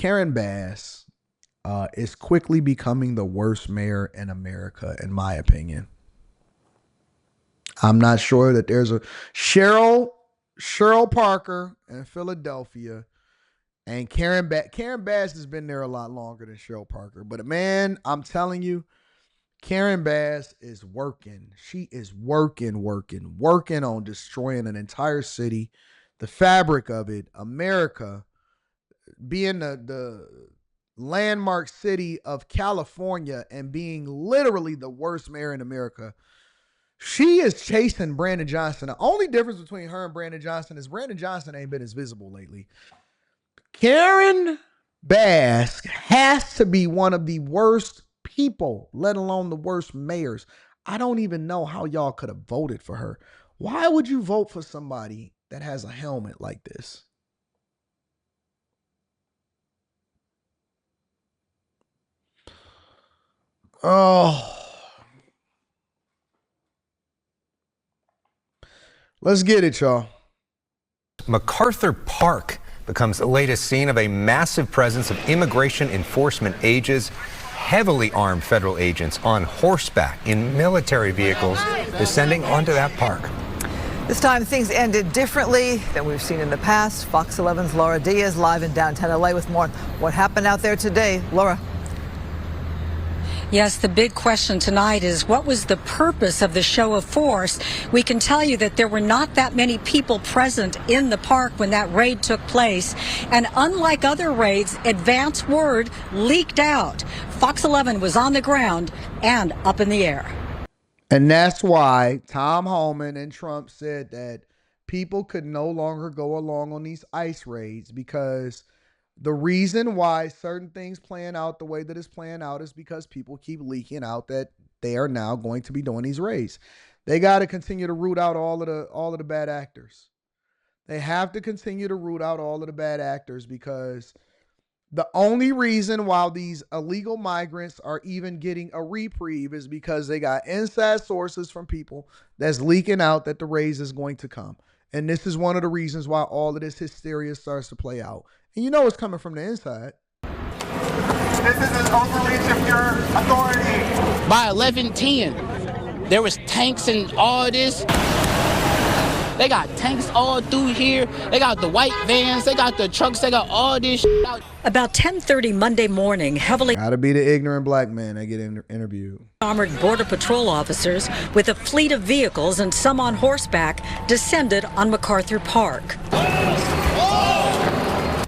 Karen Bass is quickly becoming the worst mayor in America, in my opinion. I'm not sure that there's a Cheryl Parker in Philadelphia and Karen Bass. Karen Bass has been there a lot longer than Cheryl Parker. But man, I'm telling you, Karen Bass is working. She is working on destroying an entire city, the fabric of it, America, being the landmark city of California and being literally the worst mayor in America. She is chasing Brandon Johnson. The only difference between her and Brandon Johnson is Brandon Johnson ain't been as visible lately. Karen Bass has to be one of the worst people, let alone the worst mayors. I don't even know how y'all could have voted for her. Why would you vote for somebody that has a helmet like this? Oh. Let's get it, y'all. MacArthur Park becomes the latest scene of a massive presence of immigration enforcement agents. Heavily armed federal agents on horseback in military vehicles descending onto that park. This time things ended differently than we've seen in the past. Fox 11's Laura Diaz live in downtown LA with more on what happened out there today. Laura. Yes, the big question tonight is what was the purpose of the show of force? We can tell you that there were not that many people present in the park when that raid took place. And unlike other raids, advance word leaked out. Fox 11 was on the ground and up in the air. And that's why Tom Homan and Trump said that people could no longer go along on these ICE raids, because the reason why certain things playing out the way that it's playing out is because people keep leaking out that they are now going to be doing these raids. They got to continue to root out all of the bad actors. They have to continue to root out all of the bad actors, because the only reason why these illegal migrants are even getting a reprieve is because they got inside sources from people that's leaking out that the raise is going to come. And this is one of the reasons why all of this hysteria starts to play out. And you know it's coming from the inside. This is an overreach of your authority. By 11:10, there was tanks and all this. They got tanks all through here. They got the white vans. They got the trucks. They got all this out. About 10:30 Monday morning, heavily Gotta be the ignorant black man that get interviewed. armored Border Patrol officers with a fleet of vehicles and some on horseback descended on MacArthur Park.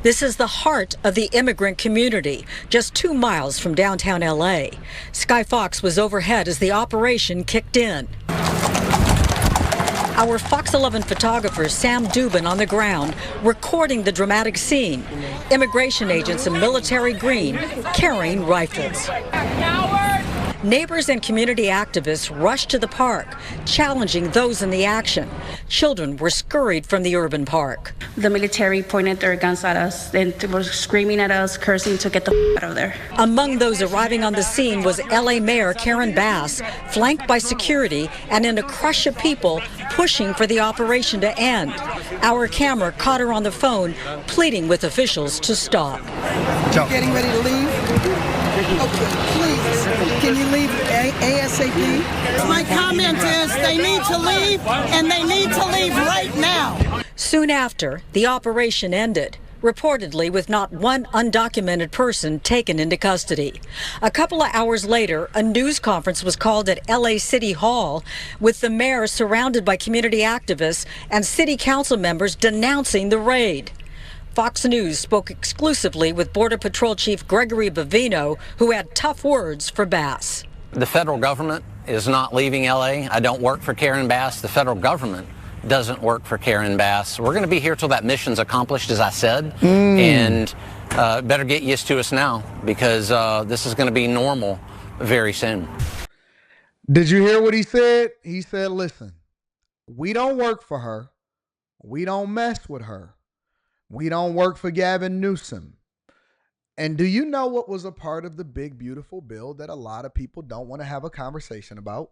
This is the heart of the immigrant community, just 2 miles from downtown LA. Sky Fox was overhead as the operation kicked in. Our Fox 11 photographer Sam Dubin on the ground recording the dramatic scene. Immigration agents in military green carrying rifles. Neighbors and community activists rushed to the park, challenging those in the action. Children were scurried from the urban park. The military pointed their guns at us and were screaming at us, cursing to get the out of there. Among those arriving on the scene was LA Mayor Karen Bass, flanked by security and in a crush of people pushing for the operation to end. Our camera caught her on the phone, pleading with officials to stop. You getting ready to leave? Okay, please, can you leave ASAP? My comment is they need to leave, and they need to leave right now. Soon after, the operation ended, reportedly with not one undocumented person taken into custody. A couple of hours later, a news conference was called at LA City Hall, with the mayor surrounded by community activists and city council members denouncing the raid. Fox News spoke exclusively with Border Patrol Chief Gregory Bavino, who had tough words for Bass. The federal government is not leaving LA. I don't work for Karen Bass. The federal government doesn't work for Karen Bass. We're going to be here till that mission's accomplished, as I said, and better get used to us now, because this is going to be normal very soon. Did you hear what he said? He said, listen, we don't work for her. We don't mess with her. We don't work for Gavin Newsom. And do you know what was a part of the big, beautiful bill that a lot of people don't want to have a conversation about?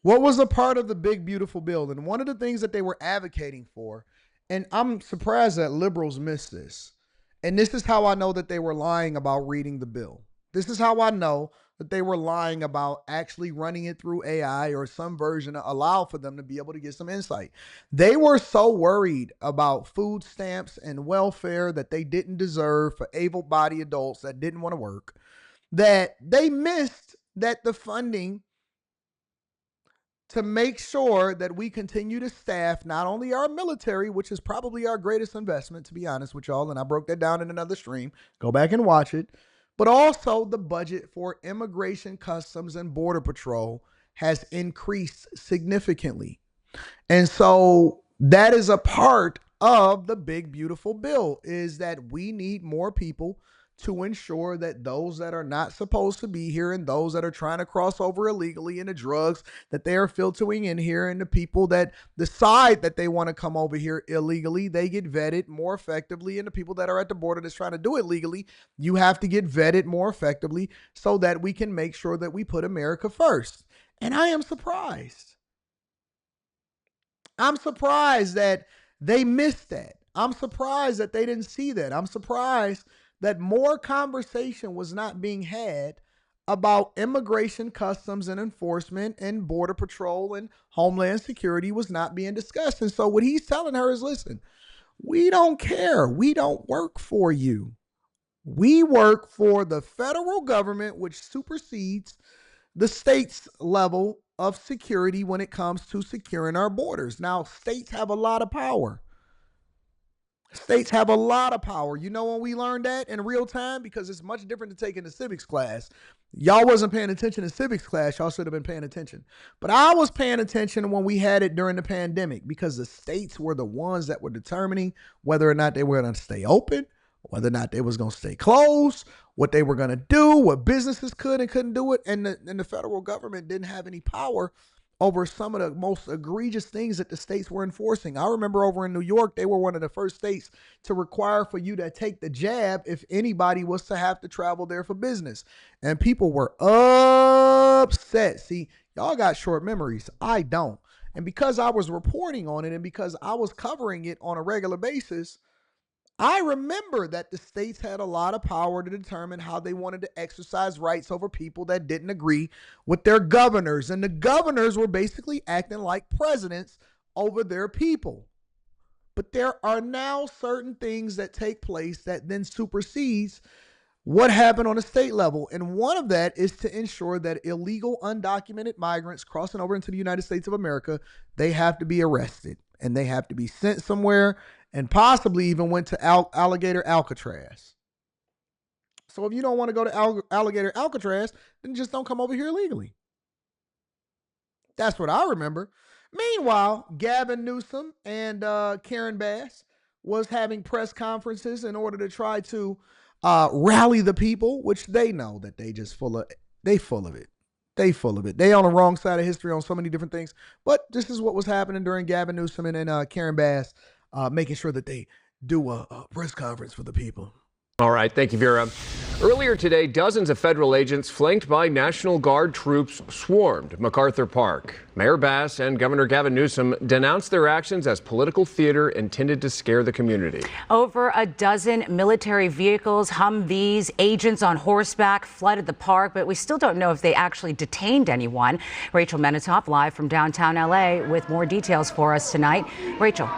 What was a part of the big, beautiful bill? And one of the things that they were advocating for And I'm surprised that liberals missed this. And this is how I know that they were lying about reading the bill. This is how I know that they were lying about actually running it through AI or some version to allow for them to be able to get some insight. They were so worried about food stamps and welfare that they didn't deserve for able-bodied adults that didn't want to work, that they missed that the funding to make sure that we continue to staff not only our military, which is probably our greatest investment, to be honest with y'all, and I broke that down in another stream, go back and watch it, but also the budget for Immigration, Customs, and Border Patrol has increased significantly. And so that is a part of the big, beautiful bill, is that we need more people to ensure that those that are not supposed to be here and those that are trying to cross over illegally and the drugs that they are filtering in here and the people that decide that they want to come over here illegally, they get vetted more effectively. And the people that are at the border that's trying to do it legally, you have to get vetted more effectively so that we can make sure that we put America first. And I am surprised. I'm surprised that they missed that. I'm surprised that they didn't see that. I'm surprised that more conversation was not being had about immigration, customs, and enforcement and border patrol and homeland security was not being discussed. And so what he's telling her is, listen, we don't care. We don't work for you. We work for the federal government, which supersedes the state's level of security when it comes to securing our borders. Now, states have a lot of power. States have a lot of power. You know when we learned that in real time? Because it's much different than taking the civics class. Y'all wasn't paying attention in civics class. Y'all should have been paying attention. But I was paying attention when we had it during the pandemic because the states were the ones that were determining whether or not they were going to stay open, whether or not they was going to stay closed, what they were going to do, what businesses could and couldn't do it. And the federal government didn't have any power over some of the most egregious things that the states were enforcing. I remember over in New York, they were one of the first states to require for you to take the jab if anybody was to have to travel there for business. And people were upset. See, y'all got short memories. I don't. And because I was reporting on it and because I was covering it on a regular basis, I remember that the states had a lot of power to determine how they wanted to exercise rights over people that didn't agree with their governors. And the governors were basically acting like presidents over their people. But there are now certain things that take place that then supersedes what happened on a state level. And one of that is to ensure that illegal, undocumented migrants crossing over into the United States of America, they have to be arrested and they have to be sent somewhere and possibly even went to Alligator Alcatraz. So if you don't want to go to Alligator Alcatraz, then just don't come over here illegally. That's what I remember. Meanwhile, Gavin Newsom and Karen Bass was having press conferences in order to try to rally the people, which they know that they full of it. They full of it. They on the wrong side of history on so many different things. But this is what was happening during Gavin Newsom and Karen Bass making sure that they do a press conference for the people. All right. Thank you, Vera. Earlier today, dozens of federal agents flanked by National Guard troops swarmed MacArthur Park. Mayor Bass and Governor Gavin Newsom denounced their actions as political theater intended to scare the community. Over a dozen military vehicles, Humvees, agents on horseback flooded the park, but we still don't know if they actually detained anyone. Rachel Menitoff live from downtown L.A. with more details for us tonight. Rachel.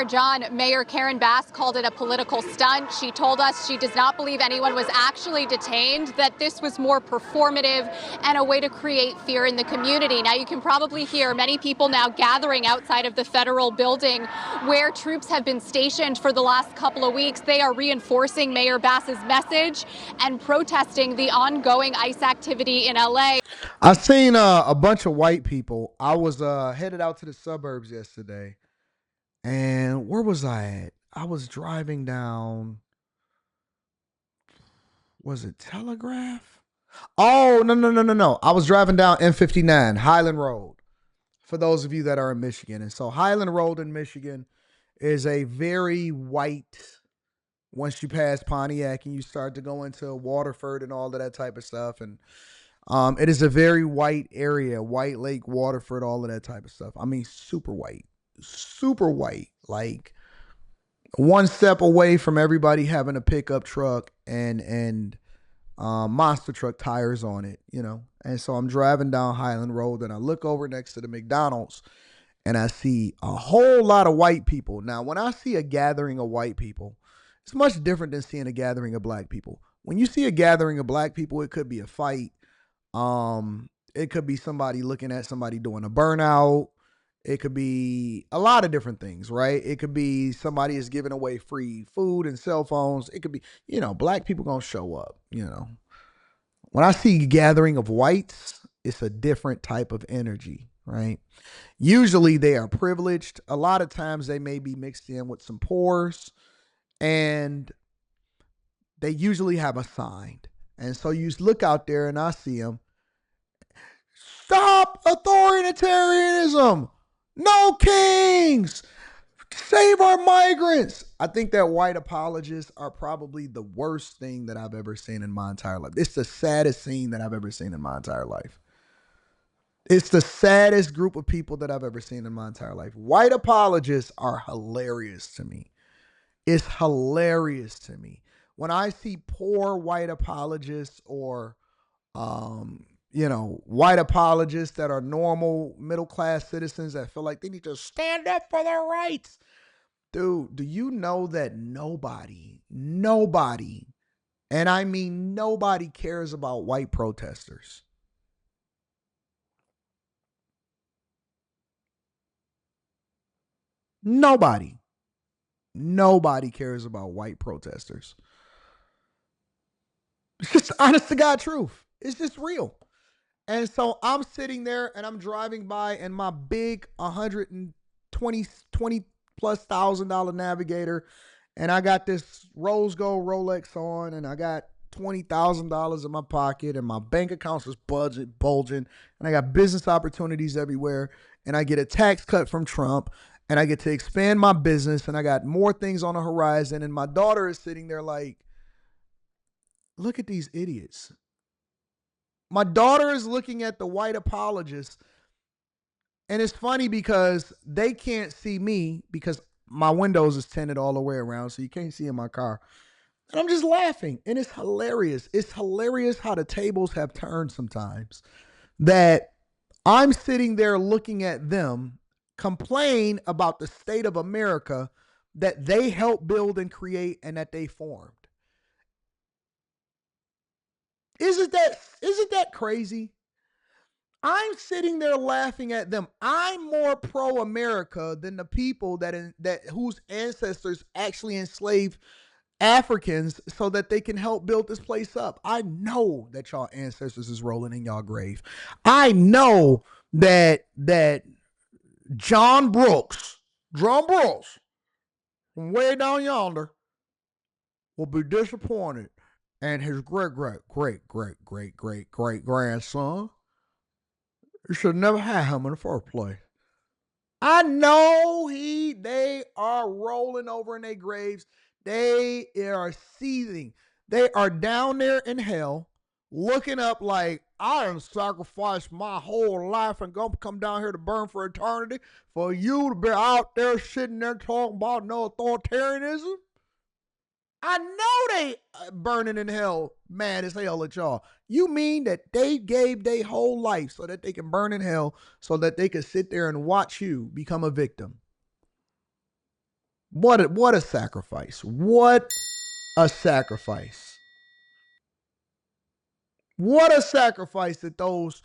John, Mayor Karen Bass called it a political stunt. She told us she does not believe anyone was actually detained, that this was more performative and a way to create fear in the community. Now, you can probably hear many people now gathering outside of the federal building where troops have been stationed for the last couple of weeks. They are reinforcing Mayor Bass's message and protesting the ongoing ICE activity in LA. I seen a bunch of white people. I was headed out to the suburbs yesterday. And where was I at? I was driving down, was it Telegraph? Oh, no. I was driving down M59, Highland Road, for those of you that are in Michigan. And so Highland Road in Michigan is a very white, once you pass Pontiac and you start to go into Waterford and all of that type of stuff. And it is a very white area, White Lake, Waterford, all of that type of stuff. I mean, super white. super white, like one step away from everybody having a pickup truck and monster truck tires on it, you know. And so I'm driving down Highland Road and I look over next to the McDonald's and I see a whole lot of white people. Now, when I see a gathering of white people, it's much different than seeing a gathering of black people. When you see a gathering of black people, it could be a fight. It could be somebody looking at somebody doing a burnout. It could be a lot of different things, right? It could be somebody is giving away free food and cell phones. It could be, you know, black people gonna show up, you know. When I see a gathering of whites, it's a different type of energy, right? Usually they are privileged. A lot of times they may be mixed in with some poors, and they usually have a sign. And so you look out there and I see them. Stop authoritarianism. No kings. Save our migrants. I think that white apologists are probably the worst thing that I've ever seen in my entire life. It's the saddest scene that I've ever seen in my entire life. It's the saddest group of people that I've ever seen in my entire life. White apologists are hilarious to me. It's hilarious to me. When I see poor white apologists or white apologists that are normal middle-class citizens that feel like they need to stand up for their rights. Dude, do you know that nobody, and I mean nobody cares about white protesters? Nobody cares about white protesters. It's just honest to God truth. It's just real. And so I'm sitting there and I'm driving by in my big 120 plus $1,000 Navigator, and I got this rose gold Rolex on, and I got $20,000 in my pocket, and my bank account's just bulging, and I got business opportunities everywhere, and I get a tax cut from Trump, and I get to expand my business, and I got more things on the horizon, and my daughter is sitting there like, look at these idiots. My daughter is looking at the white apologists, and it's funny because they can't see me because my windows is tinted all the way around, so you can't see in my car. And I'm just laughing, and it's hilarious. It's hilarious how the tables have turned sometimes, that I'm sitting there looking at them complain about the state of America that they helped build and create and that they formed. Isn't that crazy? I'm sitting there laughing at them. I'm more pro-America than the people that whose ancestors actually enslaved Africans so that they can help build this place up. I know that y'all ancestors is rolling in y'all grave. I know that John Brooks from way down yonder will be disappointed, and his great grandson should never have him in the first place. I know they are rolling over in their graves. They are seething. They are down there in hell looking up like, I done sacrificed my whole life and gonna come down here to burn for eternity for you to be out there sitting there talking about no authoritarianism. I know they burning in hell, mad as hell at y'all. You mean that they gave their whole life so that they can burn in hell so that they can sit there and watch you become a victim? What a sacrifice. What a sacrifice. What a sacrifice that those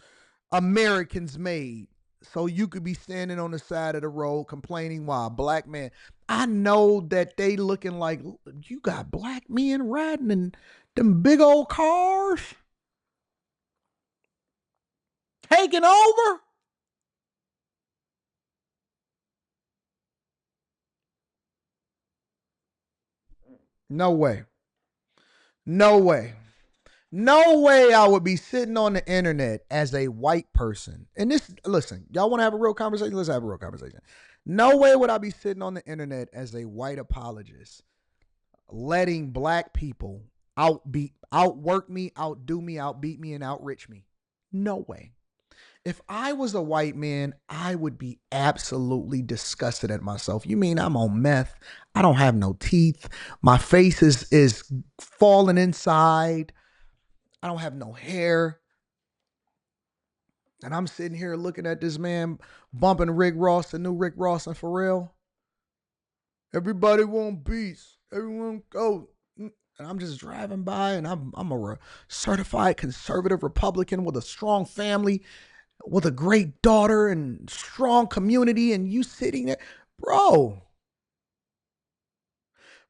Americans made so you could be standing on the side of the road complaining why a black man. I know that they looking like, you got black men riding in them big old cars taking over. No way. No way. No way I would be sitting on the internet as a white person. And this, listen, y'all want to have a real conversation? Let's have a real conversation. No way would I be sitting on the internet as a white apologist, letting black people outwork me, outdo me, outbeat me, and outrich me. No way. If I was a white man, I would be absolutely disgusted at myself. You mean I'm on meth? I don't have no teeth. My face is falling inside. I don't have no hair. And I'm sitting here looking at this man bumping Rick Ross, the new Rick Ross and Pharrell. Everybody want beats. Everyone go. And I'm just driving by, and I'm a certified conservative Republican with a strong family, with a great daughter and strong community, and you sitting there. Bro,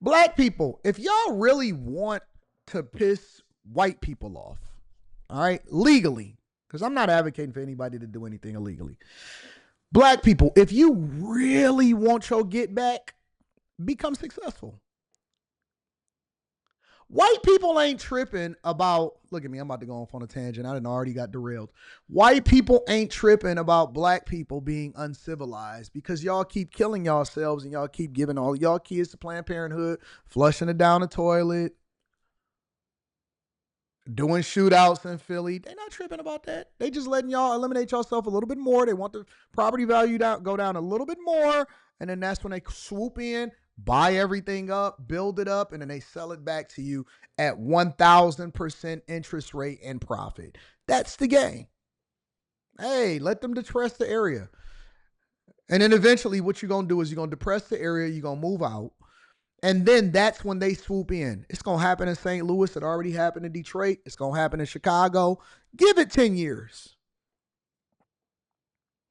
black people, if y'all really want to piss white people off, all right, legally, because I'm not advocating for anybody to do anything illegally. Black people, if you really want your get back, become successful. White people ain't tripping about, look at me, I'm about to go off on a tangent. I done already got derailed. White people ain't tripping about black people being uncivilized because y'all keep killing yourselves and y'all keep giving all y'all kids to Planned Parenthood, flushing it down the toilet, doing shootouts in Philly. They not tripping about that. They just letting y'all eliminate yourself a little bit more. They want the property value go down a little bit more, and then that's when they swoop in, buy everything up, build it up, and then they sell it back to you at 1,000% interest rate and profit. That's the game. Hey, let them depress the area. And then eventually what you're going to do is you're going to depress the area, you're going to move out, and then that's when they swoop in. It's going to happen in St. Louis. It already happened in Detroit. It's going to happen in Chicago. Give it 10 years.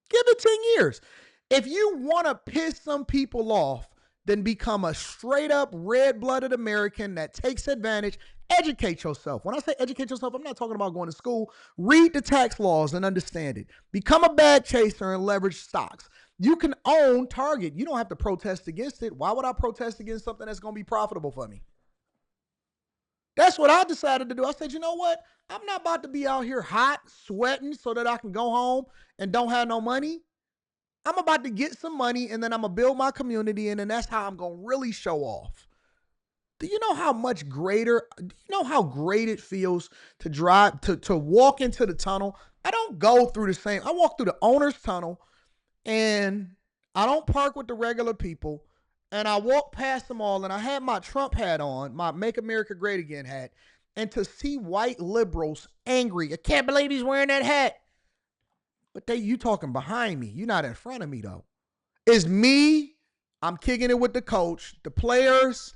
Give it 10 years. If you want to piss some people off, then become a straight up red-blooded American that takes advantage. Educate yourself. When I say educate yourself, I'm not talking about going to school. Read the tax laws and understand it. Become a bag chaser and leverage stocks. You can own Target. You don't have to protest against it. Why would I protest against something that's going to be profitable for me? That's what I decided to do. I said, you know what? I'm not about to be out here hot, sweating so that I can go home and don't have no money. I'm about to get some money, and then I'm going to build my community, and then that's how I'm going to really show off. Do you know how much greater, do you know how great it feels to drive, to walk into the tunnel? I don't go through the same, I walk through the owner's tunnel, and I don't park with the regular people, and I walk past them all, and I had my Trump hat on, my Make America Great Again hat, and to see white liberals angry, I can't believe he's wearing that hat. But you talking behind me. You're not in front of me, though. It's me. I'm kicking it with the coach. The players,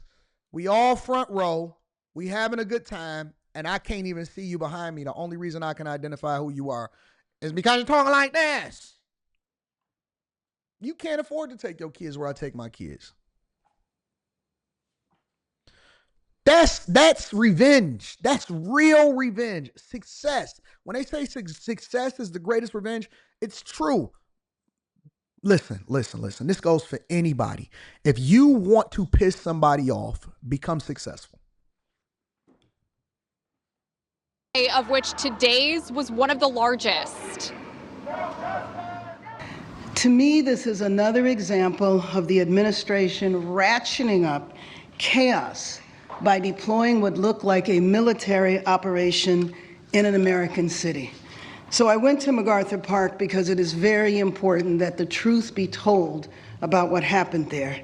we all front row. We having a good time, and I can't even see you behind me. The only reason I can identify who you are is because you're talking like this. You can't afford to take your kids where I take my kids. That's revenge. That's real revenge. Success. When they say success is the greatest revenge, it's true. Listen. This goes for anybody. If you want to piss somebody off, become successful. Of which today's was one of the largest. To me, this is another example of the administration ratcheting up chaos by deploying what looked like a military operation in an American city. So I went to MacArthur Park because it is very important that the truth be told about what happened there.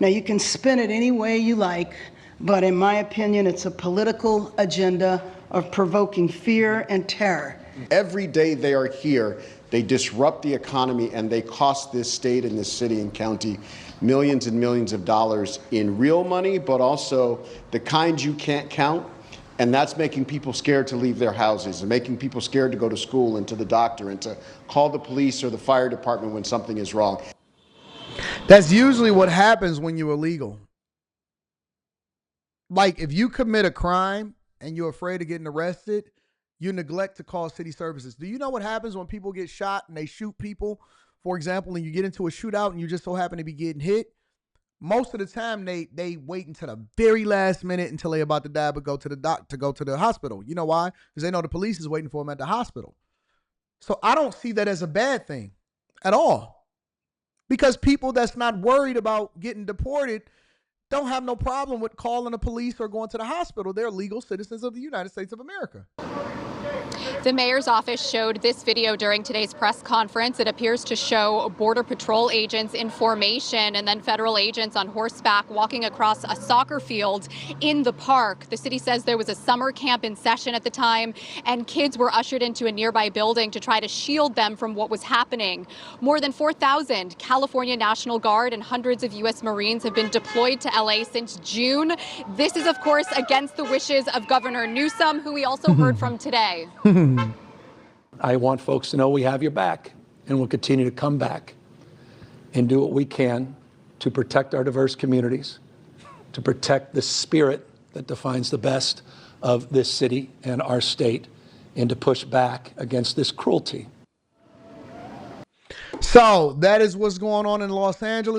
Now, you can spin it any way you like, but in my opinion, it's a political agenda of provoking fear and terror. Every day they are here, they disrupt the economy and they cost this state and this city and county millions and millions of dollars in real money, but also the kind you can't count. And that's making people scared to leave their houses and making people scared to go to school and to the doctor and to call the police or the fire department when something is wrong. That's usually what happens when you're illegal. Like if you commit a crime and you're afraid of getting arrested, you neglect to call city services. Do you know what happens when people get shot and they shoot people? For example, and you get into a shootout and you just so happen to be getting hit. Most of the time, they wait until the very last minute until they're about to die, but go to the hospital. You know why? Because they know the police is waiting for them at the hospital. So I don't see that as a bad thing at all. Because people that's not worried about getting deported don't have no problem with calling the police or going to the hospital. They're legal citizens of the United States of America. The mayor's office showed this video during today's press conference. It appears to show Border Patrol agents in formation and then federal agents on horseback walking across a soccer field in the park. The city says there was a summer camp in session at the time, and kids were ushered into a nearby building to try to shield them from what was happening. More than 4,000 California National Guard and hundreds of U.S. Marines have been deployed to L.A. since June. This is, of course, against the wishes of Governor Newsom, who we also heard from today. I want folks to know we have your back, and we'll continue to come back and do what we can to protect our diverse communities, to protect the spirit that defines the best of this city and our state, and to push back against this cruelty. So that is what's going on in Los Angeles.